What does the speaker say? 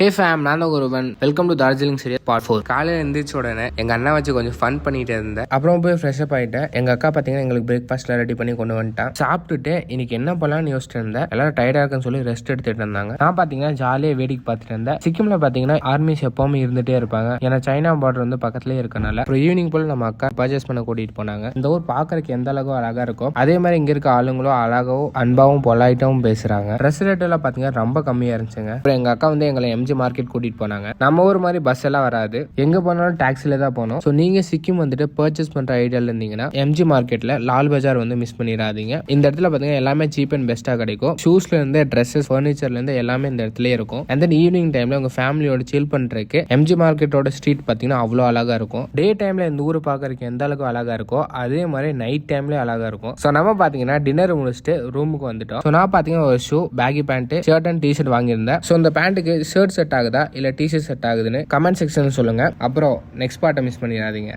ஹே fame, நான் தான் ஒருவன். Welcome to Darjeeling series part 4. காலையில் எழுந்திரிச்ச உடனே எங்கள் அண்ணா வச்சு கொஞ்சம் ஃபன் பண்ணிட்டு இருந்தேன். அப்புறம் போய் ஃப்ரெஷ்அப் ஆகிட்டேன். எங்கள் அக்கா பார்த்தீங்கன்னா எங்களுக்கு பிரேக்ஃபாஸ்ட்ல ரெடி பண்ணி கொண்டு வந்துட்டான். சாப்பிட்டுட்டு இன்னைக்கு என்ன பண்ணலாம்னு யோசிச்சுட்டு இருந்தேன். எல்லாரும் டயர்டாக இருக்குன்னு சொல்லி ரெஸ்ட் எடுத்துட்டு இருந்தாங்க. நான் பார்த்தீங்கன்னா ஜாலியாக வேடிக்கை பார்த்துட்டு இருந்தேன். சிக்கிம்ல பார்த்தீங்கன்னா ஆர்மிஸ் எப்பவுமே இருந்துட்டே இருப்பாங்க. ஏன்னா சைனா பார்டர் வந்து பக்கத்துலேயே இருக்கனால. அப்புறம் ஈவினிங் போல நம்ம அக்கா பர்ச்சேஸ் பண்ண கூட்டிட்டு போனாங்க. இந்த ஊர் பார்க்கறதுக்கு எந்த அளவுக்கு அழகா இருக்கும், அதே மாதிரி இங்க இருக்க ஆளுங்களும் அழகாவும் அன்பாவும் பொலைட்டாவும் பேசுறாங்க. ட்ரெஸ் ரேட் எல்லாம் பார்த்தீங்கன்னா ரொம்ப கம்மியா இருந்துச்சுங்க. அப்புறம் எங்க அக்கா வந்து எங்களை எம்ஜி மார்க்கெட் கூட்டிட்டு போனாங்க. நம்ம ஊர் மாதிரி பஸ் எல்லாம் வராது, எங்க போனாலும் டாக்ஸில தான் போனோம். ஸோ நீங்க சிக்கிம் வந்துட்டு பர்ச்சேஸ் பண்ற ஐடியால இருந்தீங்கன்னா எம்ஜி மார்க்கெட்ல லால் பஜார் வந்து மிஸ் பண்ணிடாதீங்க. இந்த இடத்துல பாத்தீங்கன்னா எல்லாமே சீப் அண்ட் பெஸ்டா கிடைக்கும். ஷூஸ்ல இருந்து ட்ரெஸ்ஸஸ், ஃபர்னிச்சர்ல இருந்து எல்லாமே இந்த இடத்துல இருக்கும். அண்ட் தென் ஈவினிங் டைம்ல உங்க ஃபேமிலியோட சில் பண்றதுக்கு எம்ஜி மார்க்கெட்டோட ஸ்ட்ரீட் பாத்தீங்கன்னா அவ்வளோ அழகா இருக்கும். டே டைம்ல இந்த ஊர் பாக்குறதுக்கு எந்த அளவுக்கு அழகா இருக்கோ அதே மாதிரி நைட் டைம்ல அழகா இருக்கும். ஸோ நம்ம பாத்தீங்கன்னா டின்னர் முடிச்சுட்டு ரூமுக்கு வந்துட்டோம். ஸோ நான் பாத்தீங்கன்னா ஒரு shoe, baggy pant, shirt and T shirt வாங்கியிருந்தேன். ஸோ இந்த பேண்ட்டுக்கு ஷர்ட் செட் ஆகுதா இல்ல டிஷர்ட் செட் ஆகுதுன்னு கமெண்ட் செக்ஷன் சொல்லுங்க. அப்புறம் நெக்ஸ்ட் பார்ட்டை மிஸ் பண்ணிடாதீங்க.